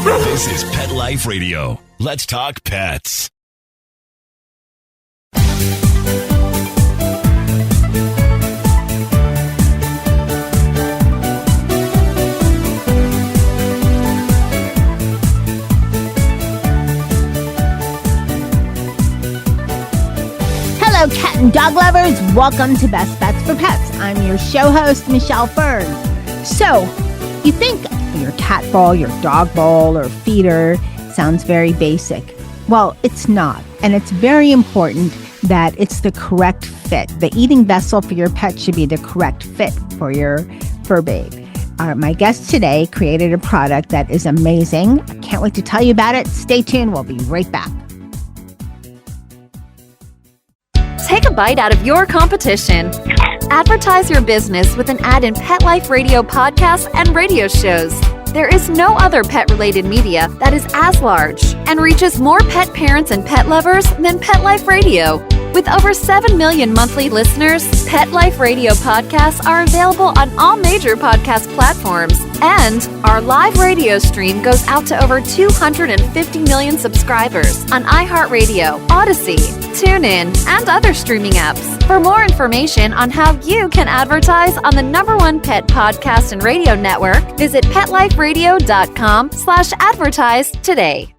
This is Pet Life Radio. Let's talk pets. Hello, cat and dog lovers. Welcome to Best Bets for Pets. I'm your show host, Michelle Fern. So, you think your cat bowl, your dog bowl, or feeder sounds very basic. Well, it's not. And it's very important that it's the correct fit. The eating vessel for your pet should be the correct fit for your fur babe. My guest today created a product that is amazing. I can't wait to tell you about it. Stay tuned. We'll be right back. Take a bite out of your competition. Advertise your business with an ad in Pet Life Radio podcasts and radio shows. There is no other pet-related media that is as large and reaches more pet parents and pet lovers than Pet Life Radio. With over 7 million monthly listeners, Pet Life Radio podcasts are available on all major podcast platforms. And our live radio stream goes out to over 250 million subscribers on iHeartRadio, Odyssey, TuneIn, and other streaming apps. For more information on how you can advertise on the #1 pet podcast and radio network, visit PetLifeRadio.com/advertise today.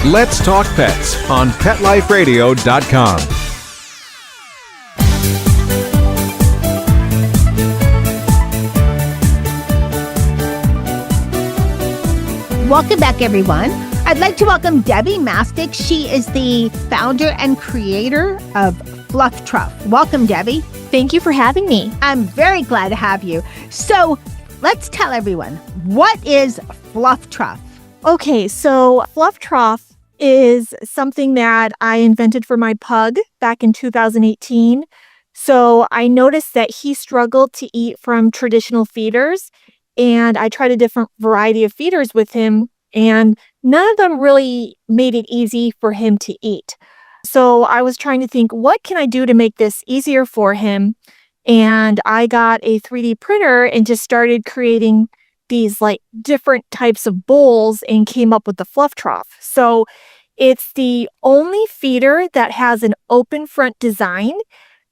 Let's Talk Pets on PetLifeRadio.com. Welcome back, everyone. I'd like to welcome Debra Mastic. She is the founder and creator of Fluff Trough. Welcome, Debbie. Thank you for having me. I'm very glad to have you. So let's tell everyone, what is Fluff Trough? Okay, so Fluff Trough is something that I invented for my pug back in 2018. So I noticed that he struggled to eat from traditional feeders, and I tried a different variety of feeders with him, and none of them really made it easy for him to eat. So I was trying to think, what can I do to make this easier for him? And I got a 3D printer and just started creating these like different types of bowls and came up with the Fluff Trough. So it's the only feeder that has an open front design.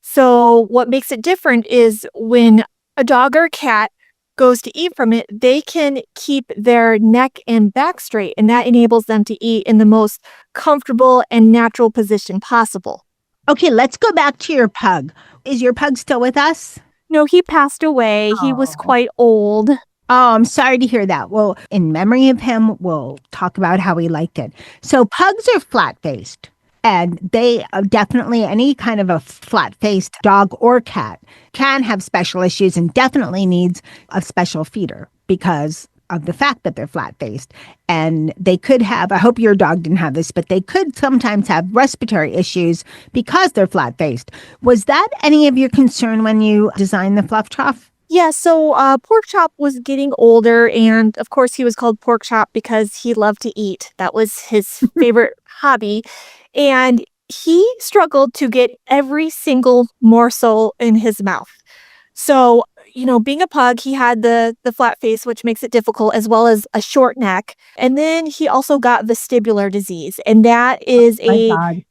So what makes it different is when a dog or a cat goes to eat from it, they can keep their neck and back straight, and that enables them to eat in the most comfortable and natural position possible. Okay, let's go back to your pug. Is your pug still with us? No, he passed away. He was quite old. Oh, I'm sorry to hear that. Well, in memory of him, we'll talk about how he liked it. So pugs are flat-faced, and they definitely, any kind of a flat-faced dog or cat can have special issues and definitely needs a special feeder because of the fact that they're flat-faced. And they could have, I hope your dog didn't have this, but they could sometimes have respiratory issues because they're flat-faced. Was that any of your concern when you designed the Fluff Trough? Yeah, so Pork Chop was getting older, and of course he was called Pork Chop because he loved to eat. That was his favorite hobby, and he struggled to get every single morsel in his mouth. So, you know, being a pug, he had the flat face, which makes it difficult, as well as a short neck. And then he also got vestibular disease, and that is a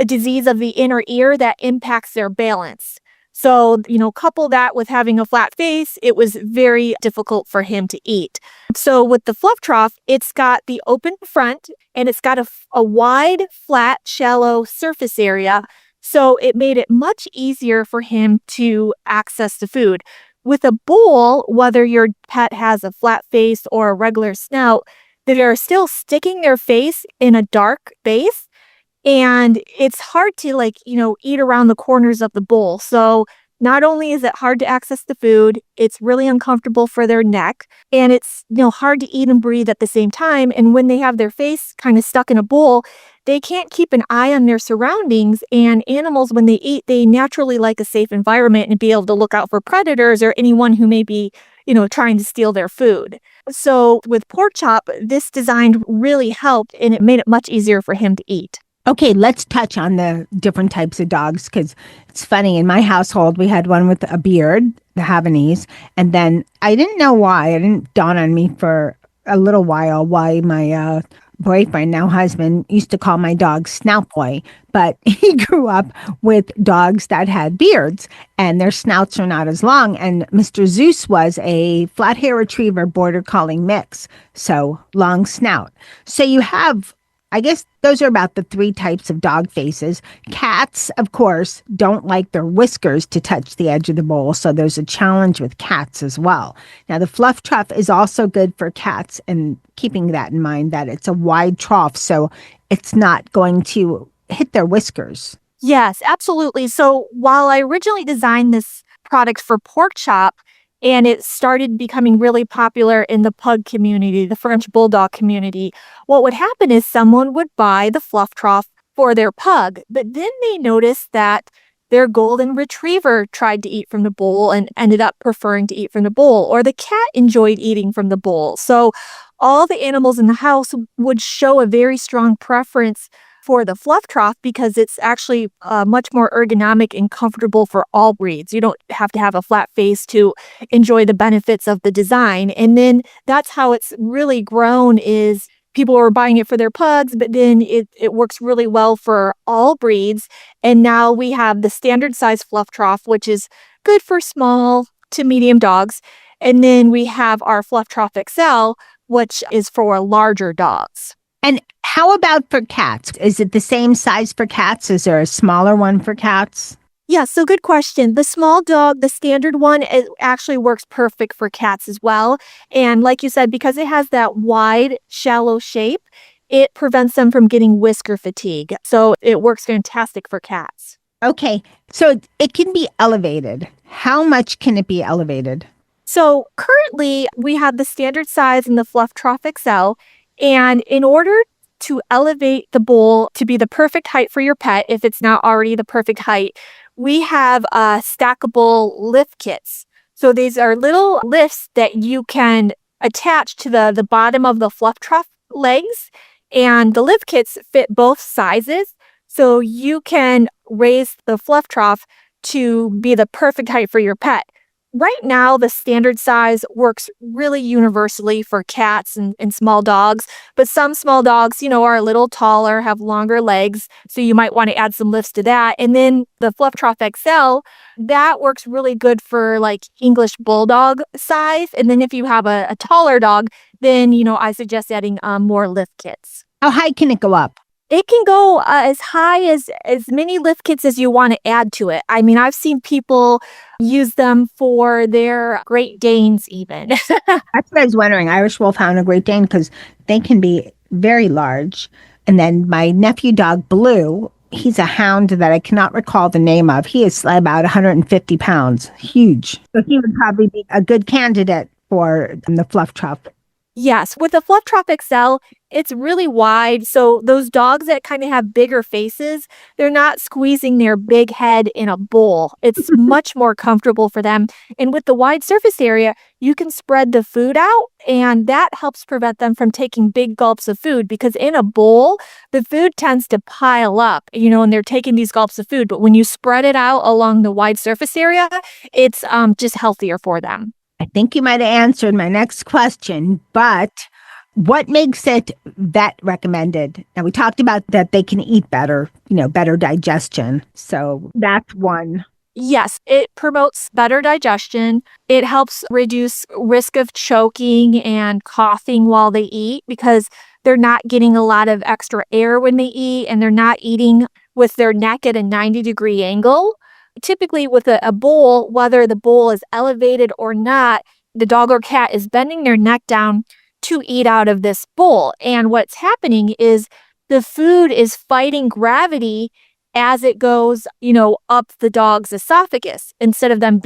disease of the inner ear that impacts their balance. So, you know, couple that with having a flat face, it was very difficult for him to eat. So with the Fluff Trough, it's got the open front and it's got a wide, flat, shallow surface area. So it made it much easier for him to access the food. With a bowl, whether your pet has a flat face or a regular snout, they are still sticking their face in a dark base. And it's hard to eat around the corners of the bowl. So not only is it hard to access the food, it's really uncomfortable for their neck, and it's hard to eat and breathe at the same time. And when they have their face kind of stuck in a bowl, they can't keep an eye on their surroundings. And animals, when they eat, they naturally like a safe environment and be able to look out for predators or anyone who may be trying to steal their food. So with Pork Chop, this design really helped, and it made it much easier for him to eat. Okay, let's touch on the different types of dogs, because it's funny. In my household, we had one with a beard, the Havanese, and then I didn't know why. It didn't dawn on me for a little while why my boyfriend, now husband, used to call my dog Snout Boy, but he grew up with dogs that had beards and their snouts are not as long. And Mr. Zeus was a flat hair retriever border collie mix, so long snout. So you have, I guess those are about the 3 types of dog faces. Cats, of course, don't like their whiskers to touch the edge of the bowl, so there's a challenge with cats as well. Now, the Fluff Trough is also good for cats, and keeping that in mind that it's a wide trough, so it's not going to hit their whiskers. Yes, absolutely. So while I originally designed this product for pork chop, and it started becoming really popular in the pug community, the French bulldog community, what would happen is someone would buy the Fluff Trough for their pug, but then they noticed that their golden retriever tried to eat from the bowl and ended up preferring to eat from the bowl, or the cat enjoyed eating from the bowl. So all the animals in the house would show a very strong preference for the Fluff Trough because it's actually much more ergonomic and comfortable for all breeds. You don't have to have a flat face to enjoy the benefits of the design. And then that's how it's really grown, is people are buying it for their pugs, but then it works really well for all breeds. And now we have the standard size Fluff Trough, which is good for small to medium dogs. And then we have our Fluff Trough XL, which is for larger dogs. And how about for cats? Is it the same size for cats? Is there a smaller one for cats? Yeah, so good question. The small dog, the standard one, it actually works perfect for cats as well. And like you said, because it has that wide, shallow shape, it prevents them from getting whisker fatigue. So it works fantastic for cats. Okay, so it can be elevated. How much can it be elevated? So currently, we have the standard size in the Fluff Trough XL. And in order to elevate the bowl to be the perfect height for your pet, if it's not already the perfect height, we have stackable lift kits. So these are little lifts that you can attach to the bottom of the Fluff Trough legs. And the lift kits fit both sizes. So you can raise the Fluff Trough to be the perfect height for your pet. Right now, the standard size works really universally for cats and small dogs, but some small dogs, are a little taller, have longer legs, so you might want to add some lifts to that. And then the Fluff Trough XL, that works really good for like English bulldog size. And then if you have a taller dog, then, I suggest adding more lift kits. How high can it go up? It can go as high as many lift kits as you want to add to it. I mean, I've seen people use them for their Great Danes even. That's what I was wondering. Irish Wolfhound and Great Dane, because they can be very large. And then my nephew dog, Blue, he's a hound that I cannot recall the name of. He is about 150 pounds, huge. So he would probably be a good candidate for the Fluff Trough. Yes, with the Fluff Trough XL, it's really wide. So those dogs that kind of have bigger faces, they're not squeezing their big head in a bowl. It's much more comfortable for them. And with the wide surface area, you can spread the food out, and that helps prevent them from taking big gulps of food, because in a bowl, the food tends to pile up, and they're taking these gulps of food. But when you spread it out along the wide surface area, it's just healthier for them. I think you might have answered my next question, but what makes it vet recommended? Now, we talked about that they can eat better, better digestion. So that's one. Yes, it promotes better digestion. It helps reduce risk of choking and coughing while they eat, because they're not getting a lot of extra air when they eat, and they're not eating with their neck at a 90-degree angle. Typically with a bowl, whether the bowl is elevated or not, the dog or cat is bending their neck down to eat out of this bowl. And what's happening is the food is fighting gravity as it goes, up the dog's esophagus. Instead of them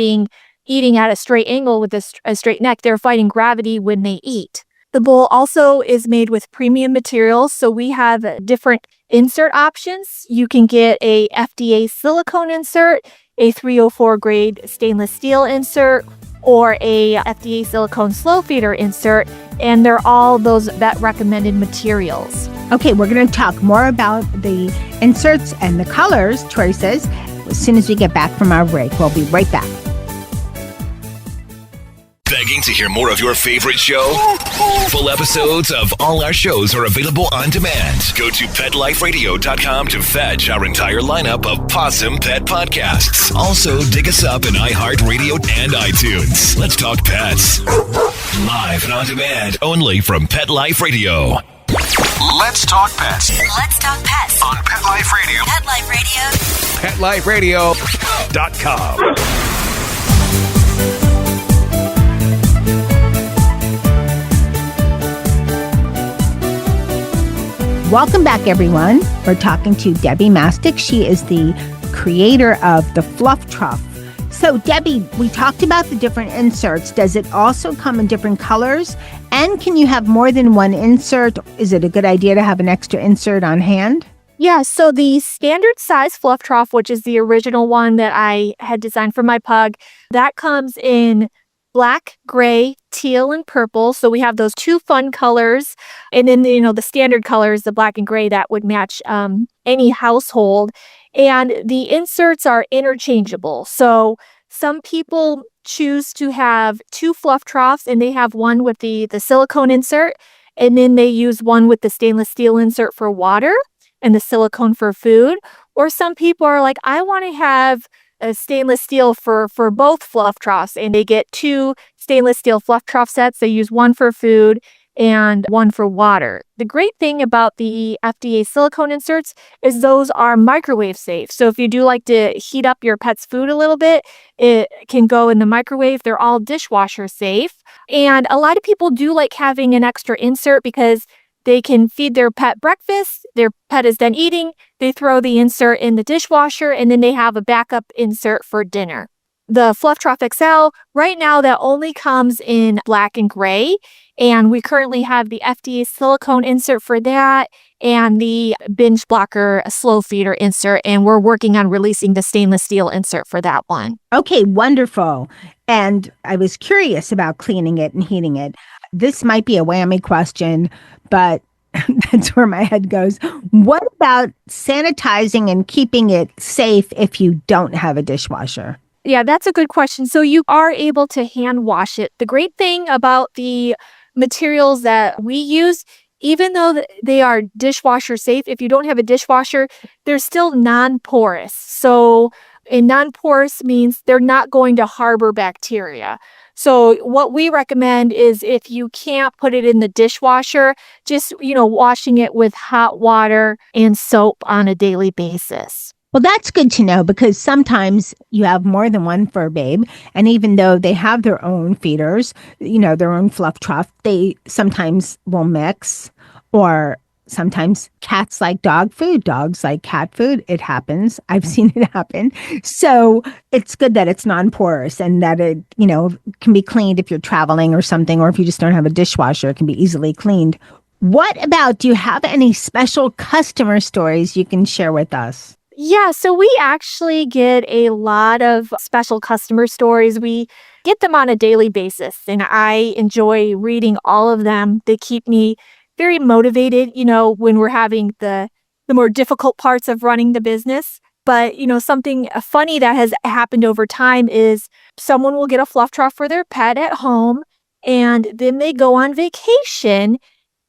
eating at a straight angle with a straight neck, they're fighting gravity when they eat. The bowl also is made with premium materials, so we have different insert options. You can get a FDA silicone insert, a 304 grade stainless steel insert, or a FDA silicone slow feeder insert, and they're all those vet recommended materials. Okay, we're going to talk more about the inserts and the colors choices as soon as we get back from our break. We'll be right back. Begging To hear more of your favorite show? Full episodes of all our shows are available on demand. Go to PetLifeRadio.com to fetch our entire lineup of Possum Pet podcasts. Also, dig us up in iHeartRadio and iTunes. Let's talk pets. Live and on demand only from Pet Life Radio. Let's talk pets Let's talk pets on Pet Life Radio. Pet Life Radio. PetLifeRadio.com. Welcome back, everyone. We're talking to Debbie Mastic. She is the creator of the Fluff Trough. So, Debbie, we talked about the different inserts. Does it also come in different colors? And can you have more than one insert? Is it a good idea to have an extra insert on hand? Yeah, so the standard size Fluff Trough, which is the original one that I had designed for my pug, that comes in black, gray, teal, and purple. So we have those two fun colors. And then, the standard colors, the black and gray, that would match any household. And the inserts are interchangeable. So some people choose to have two Fluff Troughs, and they have one with the silicone insert, and then they use one with the stainless steel insert for water and the silicone for food. Or some people are like, I want to have a stainless steel for both Fluff Troughs, and they get two stainless steel Fluff Trough sets. They use one for food and one for water. The great thing about the FDA silicone inserts is those are microwave safe. So if you do like to heat up your pet's food a little bit, it can go in the microwave. They're all dishwasher safe. And a lot of people do like having an extra insert because they can feed their pet breakfast. Their pet is done eating. They throw the insert in the dishwasher, and then they have a backup insert for dinner. The Fluff Trough XL, right now, that only comes in black and gray. And we currently have the FDA silicone insert for that and the binge blocker slow feeder insert. And we're working on releasing the stainless steel insert for that one. Okay, wonderful. And I was curious about cleaning it and heating it. This might be a whammy question, but that's where my head goes. What about sanitizing and keeping it safe if you don't have a dishwasher? Yeah, that's a good question. So you are able to hand wash it. The great thing about the materials that we use, even though they are dishwasher safe, if you don't have a dishwasher, they're still non-porous. So non-porous means they're not going to harbor bacteria. So what we recommend is if you can't put it in the dishwasher, just, washing it with hot water and soap on a daily basis. Well, that's good to know because sometimes you have more than one fur babe. And even though they have their own feeders, their own Fluff Trough, they sometimes will mix, or sometimes cats like dog food, dogs like cat food. It happens. I've seen it happen. So it's good that it's non-porous and that it, can be cleaned if you're traveling or something, or if you just don't have a dishwasher, it can be easily cleaned. What about, do you have any special customer stories you can share with us? Yeah, so we actually get a lot of special customer stories. We get them on a daily basis, and I enjoy reading all of them. They keep me very motivated, when we're having the more difficult parts of running the business. But, something funny that has happened over time is someone will get a Fluff Trough for their pet at home, and then they go on vacation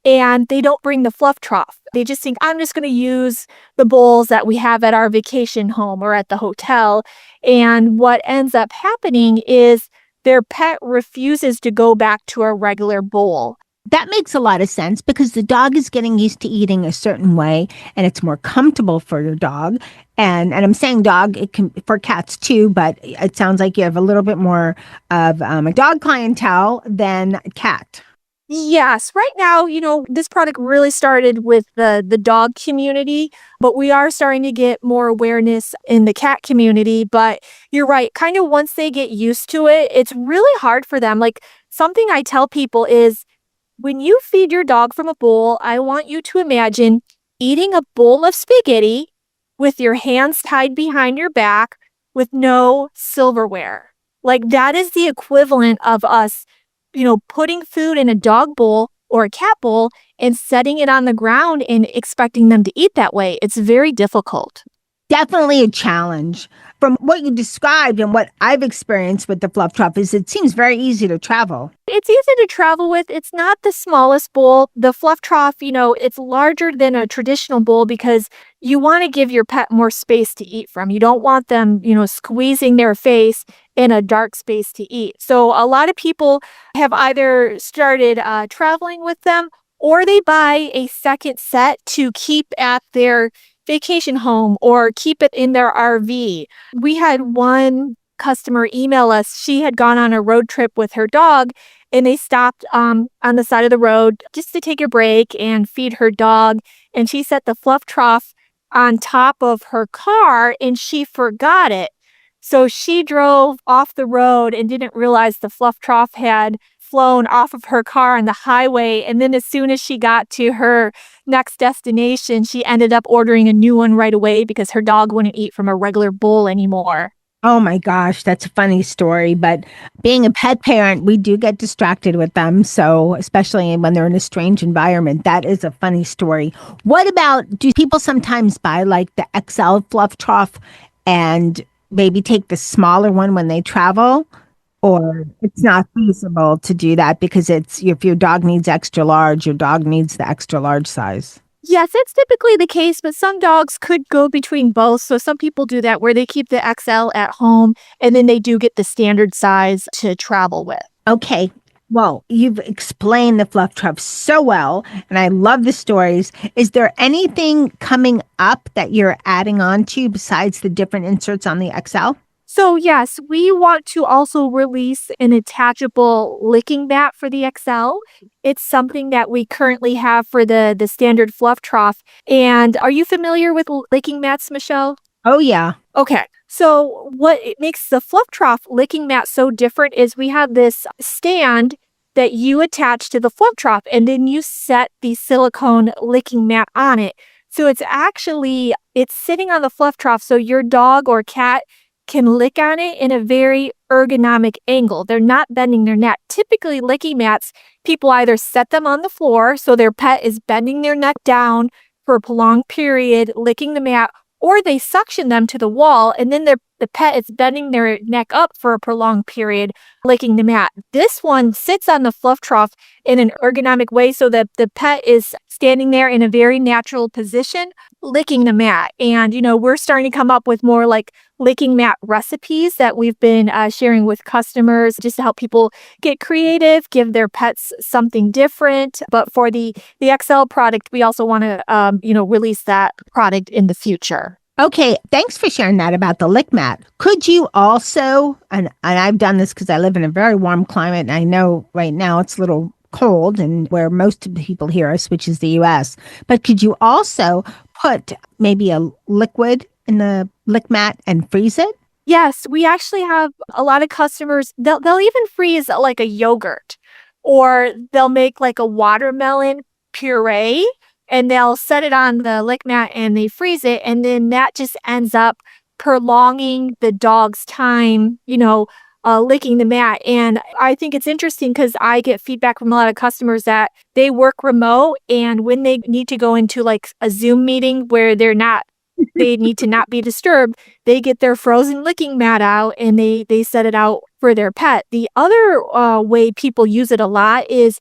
and they don't bring the Fluff Trough. They just think, I'm just going to use the bowls that we have at our vacation home or at the hotel. And what ends up happening is their pet refuses to go back to a regular bowl. That makes a lot of sense because the dog is getting used to eating a certain way and it's more comfortable for your dog. And I'm saying dog, it can for cats too, but it sounds like you have a little bit more of a dog clientele than cat. Yes. Right now, this product really started with the dog community, but we are starting to get more awareness in the cat community. But you're right. Kind of once they get used to it, it's really hard for them. Like something I tell people is when you feed your dog from a bowl, I want you to imagine eating a bowl of spaghetti with your hands tied behind your back with no silverware. Like that is the equivalent of us putting food in a dog bowl or a cat bowl and setting it on the ground and expecting them to eat that way. It's very difficult. Definitely a challenge. from what you described and what I've experienced with the Fluff Trough is it seems very easy to travel. It's easy to travel with. It's not the smallest bowl. The Fluff Trough, it's larger than a traditional bowl because you want to give your pet more space to eat from. You don't want them, squeezing their face in a dark space to eat. So a lot of people have either started traveling with them or they buy a second set to keep at their vacation home or keep it in their RV. We had one customer email us. She had gone on a road trip with her dog and they stopped on the side of the road just to take a break and feed her dog. And she set the Fluff Trough on top of her car and she forgot it. So she drove off the road and didn't realize the Fluff Trough had flown off of her car on the highway. And then as soon as she got to her next destination, she ended up ordering a new one right away because her dog wouldn't eat from a regular bowl anymore. Oh my gosh, that's a funny story. But being a pet parent, we do get distracted with them. So especially when they're in a strange environment, that is a funny story. What about, do people sometimes buy like the XL Fluff Trough and maybe take the smaller one when they travel? Or it's not feasible to do that because if your dog needs extra large, your dog needs the extra large size. Yes, it's typically the case, but some dogs could go between both. So some people do that where they keep the XL at home and then they do get the standard size to travel with. Okay. Well, you've explained the Fluff Trough so well, and I love the stories. Is there anything coming up that you're adding on to besides the different inserts on the XL? So yes, we want to also release an attachable licking mat for the XL. It's something that we currently have for the standard Fluff Trough. And are you familiar with licking mats, Michelle? Oh, yeah. Okay. So what makes the Fluff Trough licking mat so different is we have this stand that you attach to the Fluff Trough and then you set the silicone licking mat on it. So it's sitting on the Fluff Trough so your dog or cat can lick on it in a very ergonomic angle. They're not bending their neck. Typically, licking mats, people either set them on the floor so their pet is bending their neck down for a prolonged period, licking the mat, or they suction them to the wall and then the pet is bending their neck up for a prolonged period, licking the mat. This one sits on the Fluff Trough in an ergonomic way so that the pet is standing there in a very natural position, licking the mat. And, we're starting to come up with more like licking mat recipes that we've been sharing with customers just to help people get creative, give their pets something different. But for the XL product, we also want to, release that product in the future. Okay, thanks for sharing that about the lick mat. Could you also, and I've done this because I live in a very warm climate, and I know right now it's a little cold and where most of the people hear us, which is the U.S., but could you also put maybe a liquid in the lick mat and freeze it? Yes, we actually have a lot of customers, they'll even freeze like a yogurt, or they'll make like a watermelon puree and they'll set it on the lick mat and they freeze it. And then that just ends up prolonging the dog's time, licking the mat. And I think it's interesting because I get feedback from a lot of customers that they work remote and when they need to go into like a Zoom meeting where they need to not be disturbed, they get their frozen licking mat out and they set it out for their pet. The other way people use it a lot is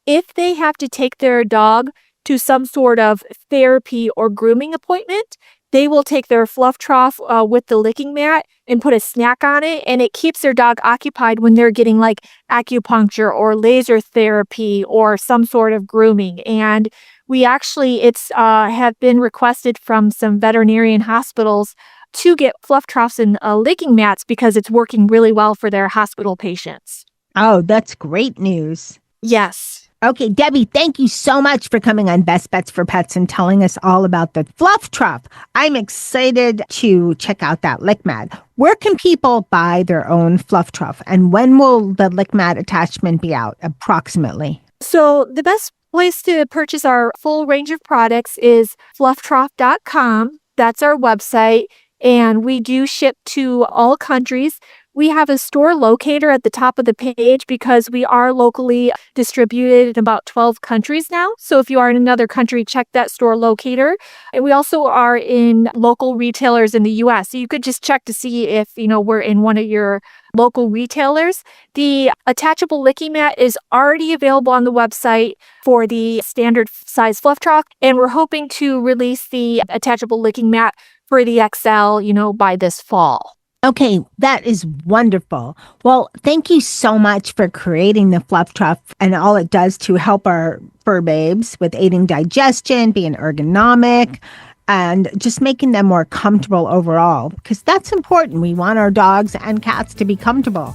if they have to take their dog to some sort of therapy or grooming appointment, they will take their Fluff Trough with the licking mat and put a snack on it, and it keeps their dog occupied when they're getting like acupuncture or laser therapy or some sort of grooming. And we actually, have been requested from some veterinarian hospitals to get Fluff Troughs and licking mats because it's working really well for their hospital patients. Oh, that's great news. Yes. Okay, Debbie, thank you so much for coming on Best Bets for Pets and telling us all about the Fluff Trough. I'm excited to check out that lick mat. Where can people buy their own Fluff Trough, and when will the lick mat attachment be out, approximately? So the best place to purchase our full range of products is flufftrough.com. That's our website, and we do ship to all countries. We have a store locator at the top of the page because we are locally distributed in about 12 countries now. So if you are in another country, check that store locator. And we also are in local retailers in the US. So you could just check to see if, we're in one of your local retailers. The attachable licking mat is already available on the website for the standard size Fluff Trough. And we're hoping to release the attachable licking mat for the XL, by this fall. Okay, that is wonderful. Well, thank you so much for creating the Fluff Trough and all it does to help our fur babes with aiding digestion, being ergonomic, and just making them more comfortable overall, because that's important. We want our dogs and cats to be comfortable.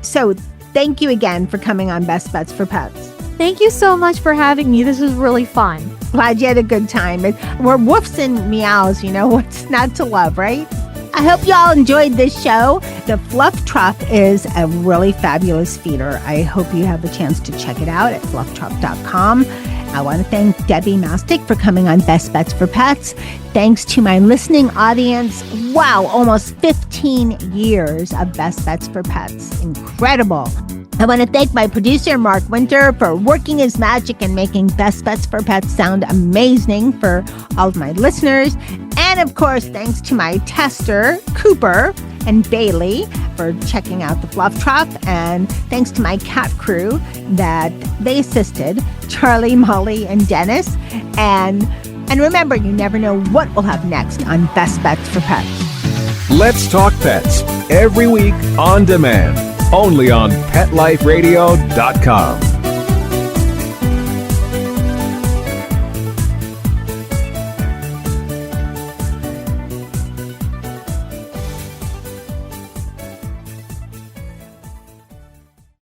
So thank you again for coming on Best Bets for Pets. Thank you so much for having me. This was really fun. Glad you had a good time. We're woofs and meows, what's not to love, right? I hope y'all enjoyed this show. The Fluff Trough is a really fabulous feeder. I hope you have a chance to check it out at flufftrough.com. I want to thank Debra Mastic for coming on Best Bets for Pets. Thanks to my listening audience. Wow, almost 15 years of Best Bets for Pets. Incredible. I want to thank my producer, Mark Winter, for working his magic and making Best Bets for Pets sound amazing for all of my listeners. And of course, thanks to my tester, Cooper and Bailey, for checking out the Fluff Trough. And thanks to my cat crew that they assisted, Charlie, Molly, and Dennis. And remember, you never know what we'll have next on Best Bets for Pets. Let's Talk Pets, every week on demand, only on PetLifeRadio.com.